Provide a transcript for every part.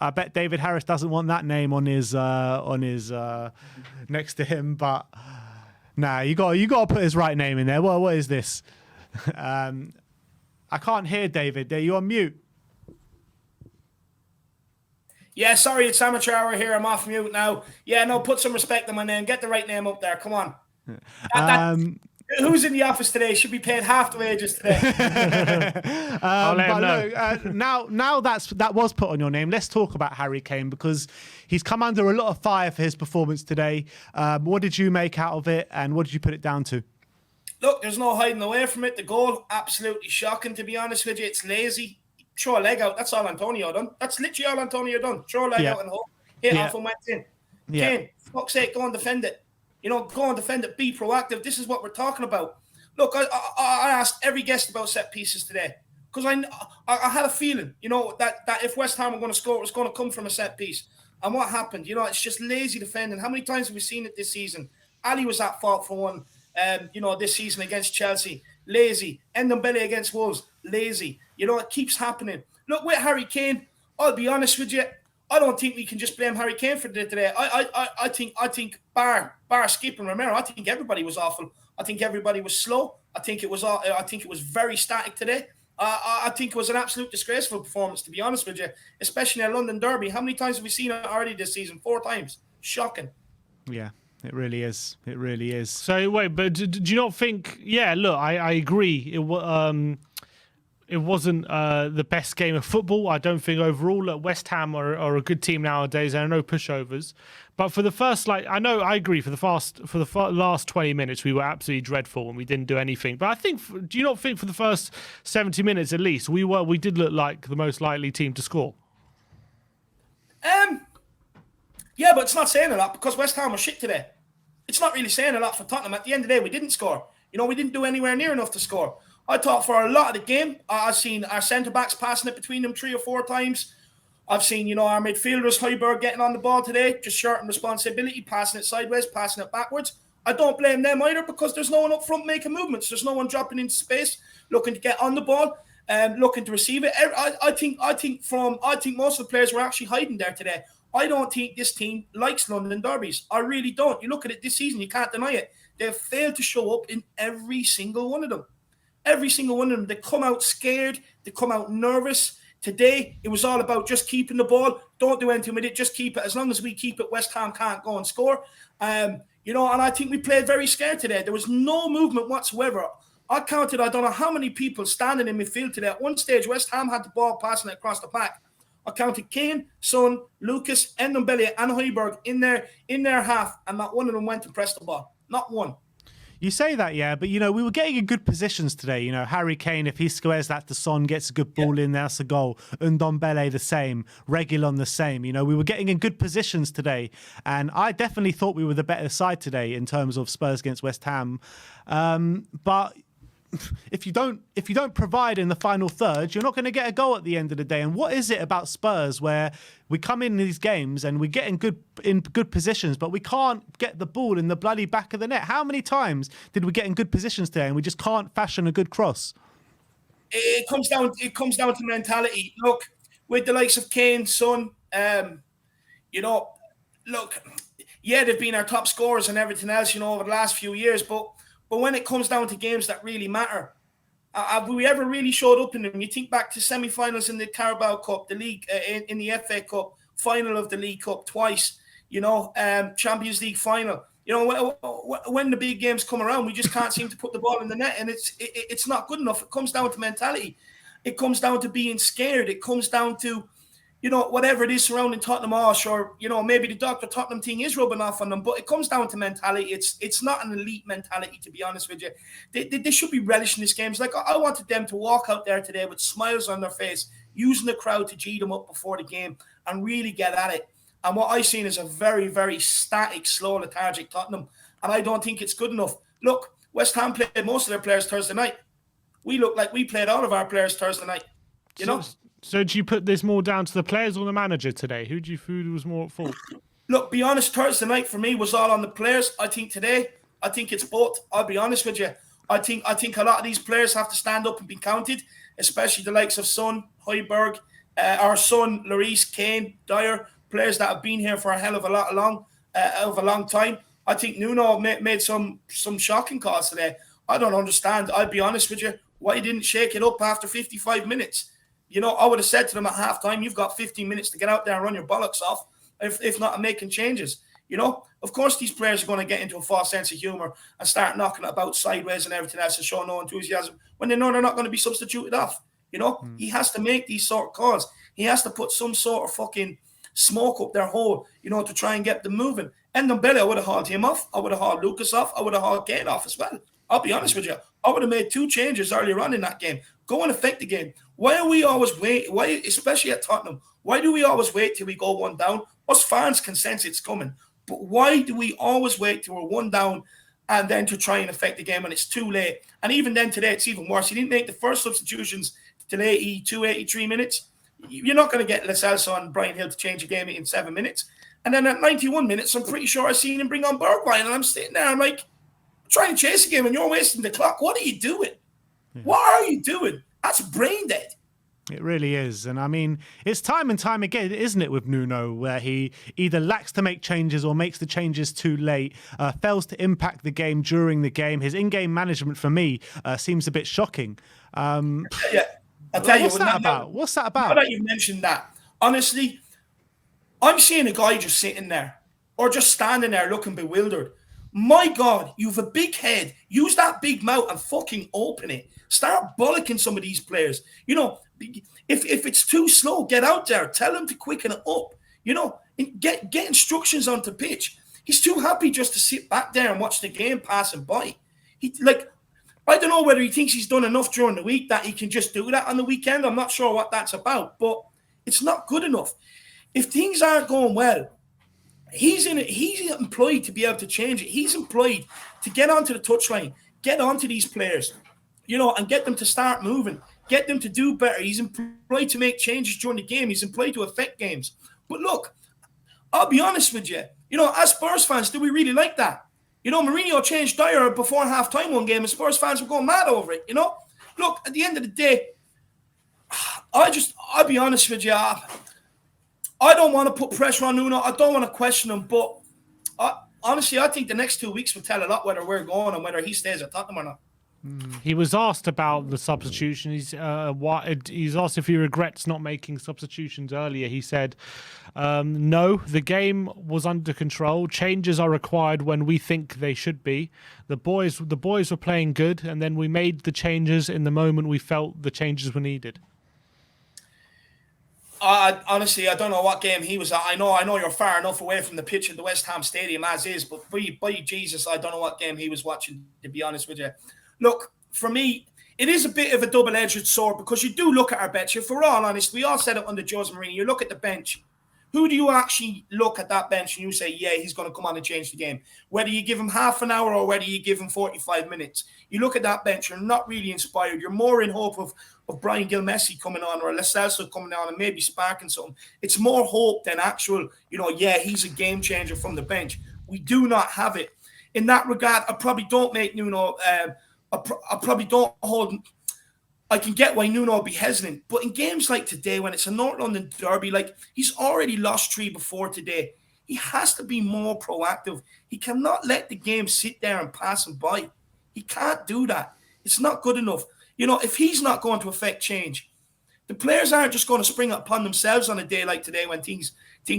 I bet David Harris doesn't want that name on his next to him. But nah, you got to put his right name in there. What is this? I can't hear David. You're on mute. Yeah, sorry, it's amateur hour here. I'm off mute now. Yeah, no, put some respect on my name. Get the right name up there. Come on. Who's in the office today should be paid half the wages today. Now that was put on your name. Let's talk about Harry Kane, because he's come under a lot of fire for his performance today. What did you make out of it, and what did you put it down to? Look, there's no hiding away from it. The goal, absolutely shocking, to be honest with you. It's lazy. Throw a leg out. That's all Antonio done. That's literally all Antonio done. Throw a leg out and hit off and went in. Kane, fuck's sake, go and defend it. Go and defend it. Be proactive. This is what we're talking about. Look, I asked every guest about set pieces today, because I had a feeling, that if West Ham were going to score, it was going to come from a set piece. And what happened? It's just lazy defending. How many times have we seen it this season? Ali was at fault for one, this season against Chelsea. Lazy. Ndombele against Wolves. Lazy. It keeps happening. Look, with Harry Kane, I'll be honest with you, I don't think we can just blame Harry Kane for today. I think bar Skip and Romero, I think everybody was awful. I think everybody was slow. I think it was very static today. I think it was an absolute disgraceful performance, to be honest with you, especially in a London derby. How many times have we seen it already this season? 4 times. Shocking. Yeah. It really is. It really is. So wait, but do you not think? Yeah, look, I agree. It wasn't the best game of football. I don't think overall. Look, West Ham are a good team nowadays. There are no pushovers. But for the first, I agree. For the last 20 minutes, we were absolutely dreadful and we didn't do anything. But I think, do you not think for the first 70 minutes at least, we did look like the most likely team to score? Yeah, but it's not saying a lot, because West Ham was shit today. It's not really saying a lot for Tottenham. At the end of the day, we didn't score. We didn't do anywhere near enough to score. I thought for a lot of the game, I've seen our centre-backs passing it between them 3 or 4 times. I've seen, our midfielders, Højbjerg, getting on the ball today, just shirting responsibility, passing it sideways, passing it backwards. I don't blame them either, because there's no one up front making movements. There's no one dropping into space, looking to get on the ball, looking to receive it. I think most of the players were actually hiding there today. I don't think this team likes London derbies. I really don't. You look at it this season, you can't deny it. They've failed to show up in every single one of them. Every single one of them. They come out scared. They come out nervous. Today, it was all about just keeping the ball. Don't do anything with it. Just keep it. As long as we keep it, West Ham can't go and score. And I think we played very scared today. There was no movement whatsoever. I don't know how many people standing in midfield today. At one stage, West Ham had the ball passing it across the back. I counted Kane, Son, Lucas, Ndombele, and Højbjerg in their half, and not one of them went to press the ball. Not one. You say that, yeah, but, we were getting in good positions today. Harry Kane, if he squares that to Son, gets a good ball in, that's a goal. Ndombele the same. Reguilon the same. We were getting in good positions today. And I definitely thought we were the better side today in terms of Spurs against West Ham. But if you don't provide in the final third, you're not going to get a goal at the end of the day. And what is it about Spurs where we come in these games and we get in good positions, but we can't get the ball in the bloody back of the net? How many times did we get in good positions today and we just can't fashion a good cross? It comes down to mentality. Look, with the likes of Kane, Son, look, yeah, they've been our top scorers and everything else, over the last few years, but when it comes down to games that really matter, have we ever really showed up in them? You think back to semi-finals in the Carabao Cup, the league, in the FA Cup, final of the League Cup twice, Champions League final. When the big games come around, we just can't seem to put the ball in the net, and it's not good enough. It comes down to mentality. It comes down to being scared. It comes down to, whatever it is surrounding Tottenham, or maybe the Dr. Tottenham thing is rubbing off on them, but it comes down to mentality. It's not an elite mentality, to be honest with you. They should be relishing these games. Like, I wanted them to walk out there today with smiles on their face, using the crowd to G them up before the game and really get at it. And what I've seen is a very, very static, slow, lethargic Tottenham, and I don't think it's good enough. Look, West Ham played most of their players Thursday night. We look like we played all of our players Thursday night, So do you put this more down to the players or the manager today? Who was more at fault? Look, be honest, Thursday night for me was all on the players. I think today, it's both. I'll be honest with you. I think a lot of these players have to stand up and be counted, especially the likes of Son, Højbjerg, our son, Lloris, Kane, Dyer, players that have been here for a hell of a long time. I think Nuno made some shocking calls today. I don't understand. I'll be honest with you, why he didn't shake it up after 55 minutes. You know, I would have said to them at halftime, you've got 15 minutes to get out there and run your bollocks off, if not making changes. You know, of course, these players are going to get into a false sense of humour and start knocking it about sideways and everything else and show no enthusiasm when they know they're not going to be substituted off. You know, he has to make these sort of calls. He has to put some sort of fucking smoke up their hole, you know, to try and get them moving. And Ndombele, I would have hauled him off. I would have hauled Lucas off. I would have hauled Kane off as well. I'll be honest with you. I would have made 2 changes earlier on in that game. Go and affect the game. Why are we always wait? Why, especially at Tottenham, why do we always wait till we go 1 down? Us fans can sense it's coming. But why do we always wait till we're 1 down and then to try and affect the game when it's too late? And even then today, it's even worse. He didn't make the first substitutions till 82, 83 minutes. You're not going to get Lo Celso and Brian Hill to change a game in 7 minutes. And then at 91 minutes, I'm pretty sure I seen him bring on Bergwijn. And I'm sitting there, I'm like, trying to chase a game and you're wasting the clock. What are you doing? Yeah. What are you doing? That's brain dead. It really is. And I mean, it's time and time again, isn't it, with Nuno, where he either lacks to make changes or makes the changes too late, fails to impact the game during the game. His in-game management, for me, seems a bit shocking. Yeah, I'll tell you. What's that about? What's that about? Now that you've mentioned that, honestly, I'm seeing a guy just sitting there or just standing there looking bewildered. My God, you've a big head. Use that big mouth and fucking open it. Start bollocking some of these players. You know, if it's too slow, get out there. Tell them to quicken it up. You know, get instructions onto pitch. He's too happy just to sit back there and watch the game passing by. I don't know whether he thinks he's done enough during the week that he can just do that on the weekend. I'm not sure what that's about, but it's not good enough. If things aren't going well, he's employed to be able to change it. He's employed to get onto the touchline, get onto these players, you know, and get them to start moving, get them to do better. He's employed to make changes during the game. He's employed to affect games. But look, I'll be honest with you. You know, as Spurs fans, do we really like that? You know, Mourinho changed Dyer before half-time one game, and Spurs fans were going mad over it, you know? Look, at the end of the day, I'll be honest with you, I don't want to put pressure on Nuno. I don't want to question him, but honestly, I think the next 2 weeks will tell a lot whether we're going and whether he stays at Tottenham or not. He was asked about the substitution. He's asked if he regrets not making substitutions earlier. He said, no, the game was under control. Changes are required when we think they should be. The boys were playing good, and then we made the changes in the moment we felt the changes were needed. Honestly, I don't know what game he was at. I know you're far enough away from the pitch at the West Ham Stadium as is, but by Jesus, I don't know what game he was watching, to be honest with you. Look, for me, it is a bit of a double-edged sword because you do look at our bench. If we're all honest, we all said it under Jose Mourinho. You look at the bench. Who do you actually look at that bench and you say, yeah, he's going to come on and change the game? Whether you give him half an hour or whether you give him 45 minutes. You look at that bench, you're not really inspired. You're more in hope of Brian Gil-Messi coming on or Lo Celso coming on and maybe sparking something. It's more hope than actual, you know, yeah, he's a game changer from the bench. We do not have it. In that regard, I probably don't make Nuno... I probably don't hold... I can get why Nuno will be hesitant. But in games like today, when it's a North London derby, like he's already lost 3 before today, he has to be more proactive. He cannot let the game sit there and pass him by. He can't do that. It's not good enough. You know, if he's not going to affect change, the players aren't just going to spring upon themselves on a day like today when things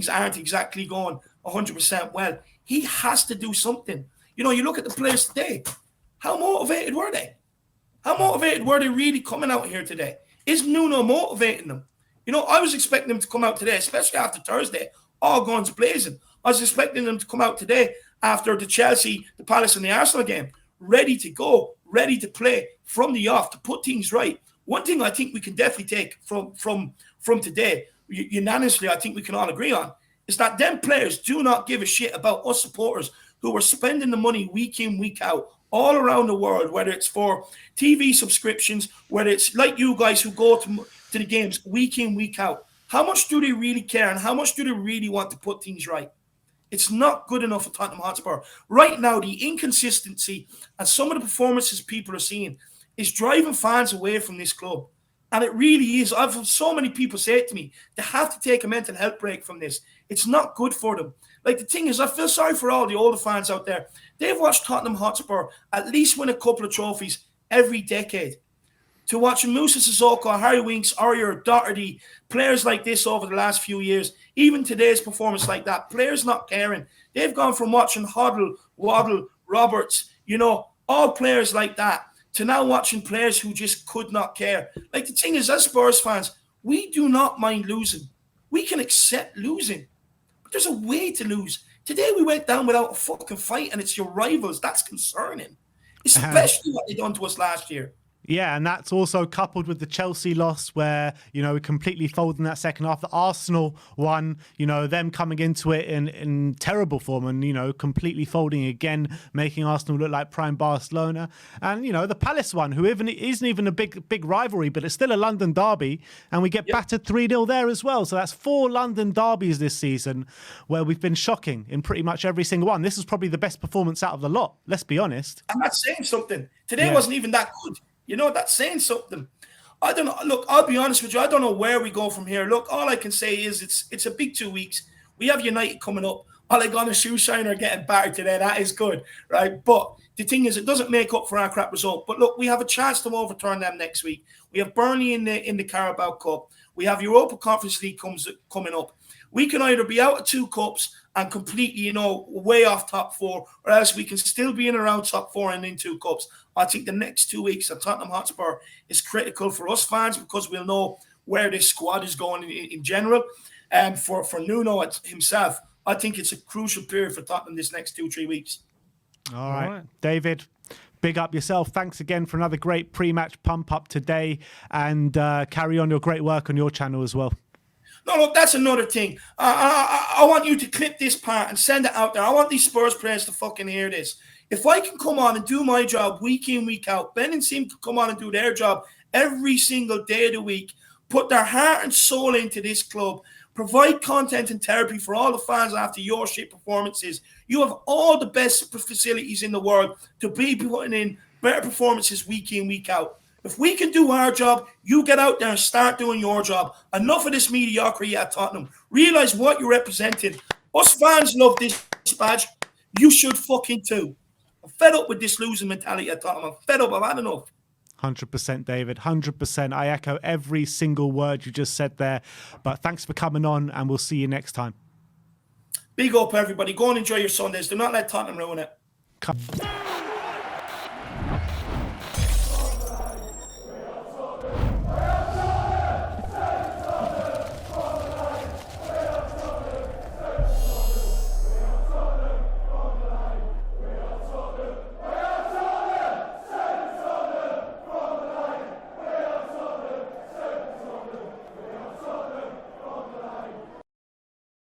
aren't exactly going 100% well. He has to do something. You know, you look at the players today. How motivated were they? How motivated were they really coming out here today? Is Nuno motivating them? You know, I was expecting them to come out today, especially after Thursday, all guns blazing. I was expecting them to come out today after the Chelsea, the Palace and the Arsenal game, ready to go, ready to play from the off, to put things right. One thing I think we can definitely take from today, unanimously, I think we can all agree on, is that them players do not give a shit about us supporters who are spending the money week in, week out, all around the world, whether it's for TV subscriptions, whether it's like you guys who go to the games week in, week out. How much do they really care and how much do they really want to put things right? It's not good enough for Tottenham Hotspur. Right now, the inconsistency and some of the performances people are seeing is driving fans away from this club. And it really is. I've had so many people say it to me. They have to take a mental health break from this. It's not good for them. Like, the thing is, I feel sorry for all the older fans out there. They've watched Tottenham Hotspur at least win a couple of trophies every decade. To watch Moussa Sissoko, Harry Winks, Aurier, Doherty, players like this over the last few years, even today's performance like that, players not caring. They've gone from watching Hoddle, Waddle, Roberts, all players like that, to now watching players who just could not care. Like, the thing is, as Spurs fans, we do not mind losing. We can accept losing. But there's a way to lose. Today we went down without a fucking fight, and it's your rivals. That's concerning. Especially what they done to us last year. Yeah, and that's also coupled with the Chelsea loss where, we completely folded in that second half. The Arsenal one, them coming into it in terrible form and, completely folding again, making Arsenal look like prime Barcelona. And, the Palace one, who isn't even a big rivalry, but it's still a London derby, and we get battered 3-0 there as well. So that's 4 London derbies this season where we've been shocking in pretty much every single one. This is probably the best performance out of the lot, let's be honest. I'm not saying something. Today wasn't even that good. That's saying something. I don't know. Look, I'll be honest with you. I don't know where we go from here. Look, all I can say is it's a big 2 weeks. We have United coming up. Ole Gunnar Solskjaer getting battered today. That is good, right? But the thing is, it doesn't make up for our crap result. But look, we have a chance to overturn them next week. We have Burnley in the Carabao Cup. We have Europa Conference League coming up. We can either be out of 2 cups and completely, way off top 4, or else we can still be in around top 4 and in 2 cups. I think the next 2 weeks at Tottenham Hotspur is critical for us fans because we'll know where this squad is going in general. And for Nuno himself, I think it's a crucial period for Tottenham this next 2-3 weeks. All right. David, big up yourself. Thanks again for another great pre-match pump-up today, and carry on your great work on your channel as well. No, look, that's another thing. I want you to clip this part and send it out there. I want these Spurs players to fucking hear this. If I can come on and do my job week in, week out, Ben and Sim can come on and do their job every single day of the week, put their heart and soul into this club, provide content and therapy for all the fans after your shit performances. You have all the best facilities in the world to be putting in better performances week in, week out. If we can do our job, you get out there and start doing your job. Enough of this mediocrity at Tottenham. Realize what you're representing. Us fans love this badge. You should fucking too. I'm fed up with this losing mentality at Tottenham. I'm fed up. I've had enough. 100%, David. 100%. I echo every single word you just said there. But thanks for coming on, and we'll see you next time. Big up, everybody. Go and enjoy your Sundays. Do not let Tottenham ruin it.